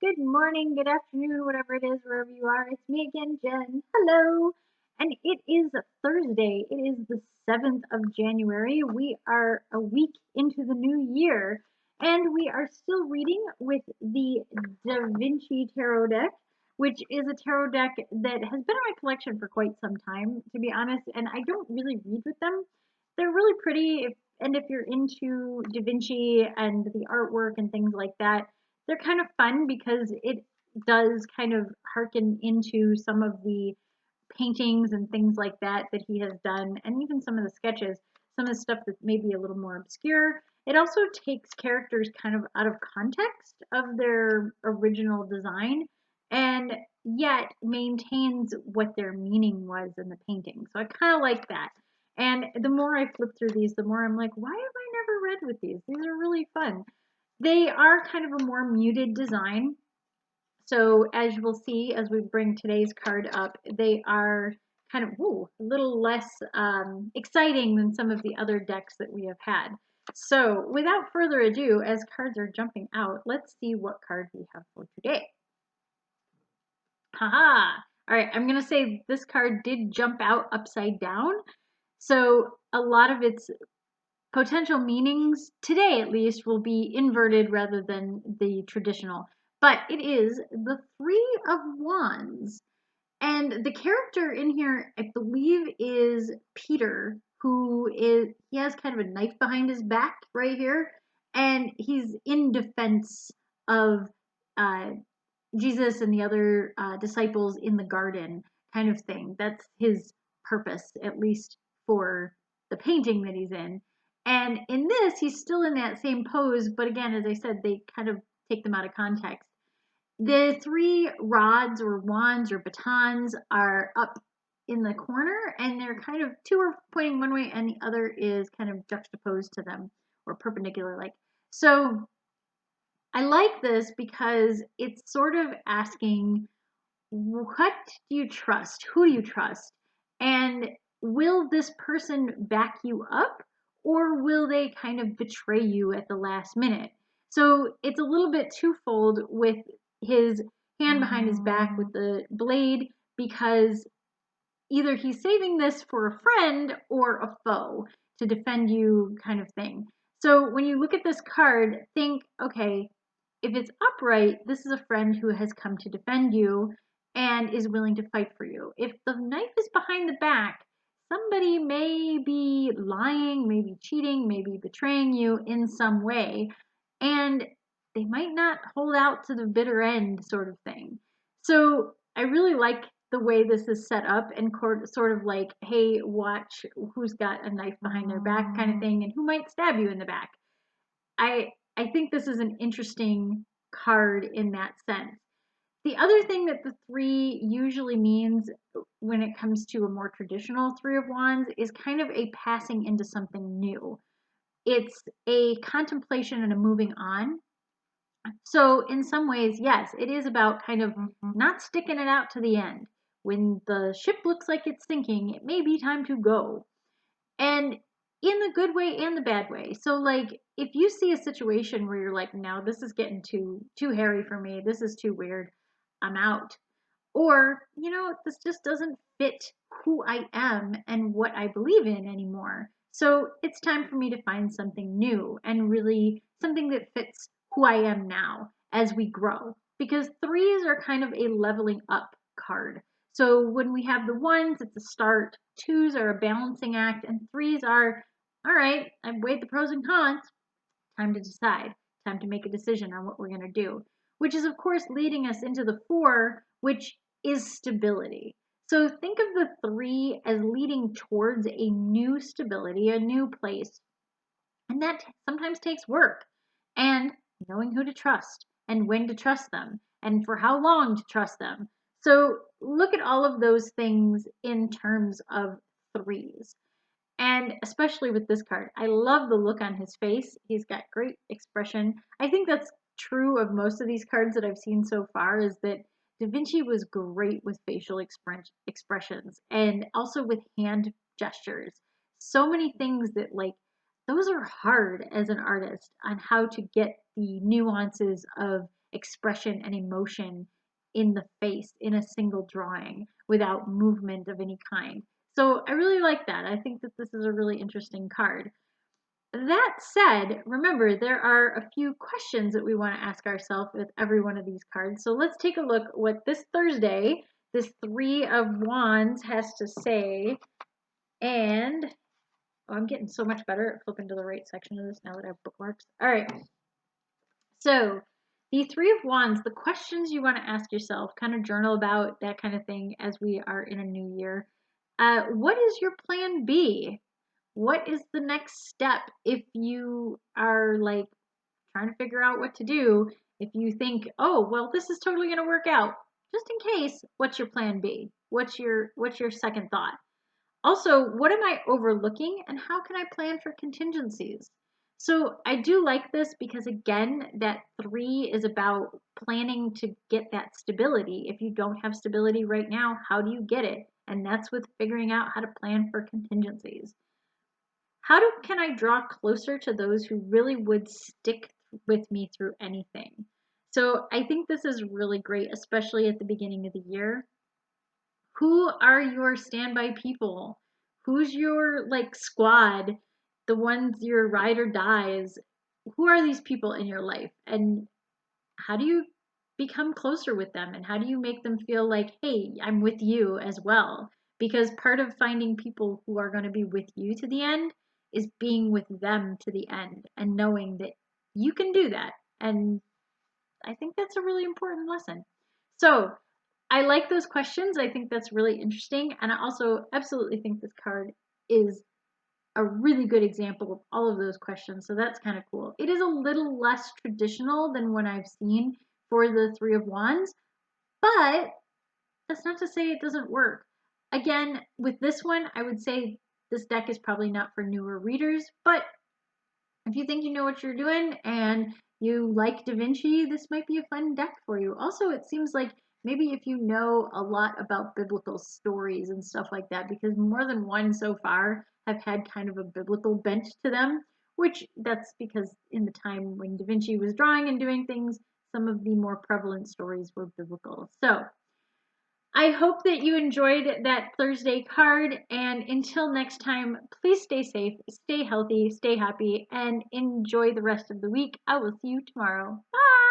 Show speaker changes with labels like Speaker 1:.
Speaker 1: good morning, good afternoon, whatever it is, wherever you are. It's me again, Jen. Hello. And it is Thursday. It is the 7th of January. We are a week into the new year, and we are still reading with the DaVinci Tarot deck, which is a tarot deck that has been in my collection for quite some time, to be honest, and I don't really read with them. They're really pretty, and if you're into DaVinci and the artwork and things like that, they're kind of fun because it does kind of harken into some of the paintings and things like that that he has done, and even some of the sketches, some of the stuff that may be a little more obscure. It also takes characters kind of out of context of their original design and yet maintains what their meaning was in the painting. So I kind of like that. And the more I flip through these, the more I'm like, why have I never read with these? These are really fun. They are kind of a more muted design. So as you will see, as we bring today's card up, they are kind of a little less exciting than some of the other decks that we have had. So without further ado, as cards are jumping out, let's see what card we have for today. Haha! All right, I'm going to say this card did jump out upside down. So a lot of its potential meanings today at least will be inverted rather than the traditional, but it is the Three of Wands, and the character in here I believe is Peter, he has kind of a knife behind his back right here, and he's in defense of uh, Jesus and the other disciples in the garden, kind of thing. That's his purpose, at least for the painting that he's in. And in this, he's still in that same pose, but again, as I said, they kind of take them out of context. The three rods or wands or batons are up in the corner, and they're kind of two are pointing one way, and the other is kind of juxtaposed to them or perpendicular like. So I like this because it's sort of asking, what do you trust? Who do you trust? And will this person back you up, or will they kind of betray you at the last minute? So it's a little bit twofold with his hand behind his back with the blade, because either he's saving this for a friend or a foe to defend you, kind of thing. So when you look at this card, think, okay, if it's upright, this is a friend who has come to defend you and is willing to fight for you. If the knife is behind the back, somebody may be lying, maybe cheating, maybe betraying you in some way, and they might not hold out to the bitter end, sort of thing. So I really like the way this is set up, and sort of like, hey, watch who's got a knife behind their back kind of thing, and who might stab you in the back. I think this is an interesting card in that sense. The other thing that the three usually means when it comes to a more traditional Three of Wands is kind of a passing into something new. It's a contemplation and a moving on. So, in some ways, yes, it is about kind of not sticking it out to the end. When the ship looks like it's sinking, it may be time to go. And in the good way and the bad way. So like if you see a situation where you're like, no, this is getting too hairy for me, this is too weird, I'm out. Or, this just doesn't fit who I am and what I believe in anymore. So it's time for me to find something new and really something that fits who I am now as we grow. Because threes are kind of a leveling up card. So when we have the ones, it's a start, twos are a balancing act, and threes are, all right, I've weighed the pros and cons, time to decide, time to make a decision on what we're going to do, which is, of course, leading us into the four, which is stability. So think of the three as leading towards a new stability, a new place. And that sometimes takes work and knowing who to trust and when to trust them and for how long to trust them. So look at all of those things in terms of threes. And especially with this card, I love the look on his face. He's got great expression. I think that's true of most of these cards that I've seen so far, is that Da Vinci was great with facial expressions and also with hand gestures. So many things that, like, those are hard as an artist on how to get the nuances of expression and emotion in the face in a single drawing without movement of any kind. So I really like that. I think that this is a really interesting card. That said, remember, there are a few questions that we want to ask ourselves with every one of these cards. So let's take a look what this Thursday, this Three of Wands has to say. And, oh, I'm getting so much better at flipping to the right section of this now that I have bookmarks. All right. So the Three of Wands, the questions you want to ask yourself, kind of journal about, that kind of thing as we are in a new year. What is your plan B? What is the next step if you are like trying to figure out what to do? If you think, oh, well, this is totally going to work out, just in case, what's your plan B? What's your second thought? Also, what am I overlooking and how can I plan for contingencies? So I do like this because, again, that 3 is about planning to get that stability. If you don't have stability right now, how do you get it? And that's with figuring out how to plan for contingencies. Can I draw closer to those who really would stick with me through anything? So I think this is really great, especially at the beginning of the year. Who are your standby people? Who's your like squad? The ones your ride or dies? Who are these people in your life? And how do you become closer with them? And how do you make them feel like, hey, I'm with you as well? Because part of finding people who are going to be with you to the end is being with them to the end and knowing that you can do that. And I think that's a really important lesson. So I like those questions. I think that's really interesting. And I also absolutely think this card is a really good example of all of those questions. So that's kind of cool. It is a little less traditional than what I've seen for the Three of Wands, but that's not to say it doesn't work. Again, with this one, I would say this deck is probably not for newer readers, but if you think you know what you're doing and you like DaVinci, this might be a fun deck for you. Also, it seems like maybe if you know a lot about biblical stories and stuff like that, because more than one so far have had kind of a biblical bent to them, which that's because in the time when DaVinci was drawing and doing things, some of the more prevalent stories were biblical. So I hope that you enjoyed that Thursday card. And until next time, please stay safe, stay healthy, stay happy, and enjoy the rest of the week. I will see you tomorrow. Bye!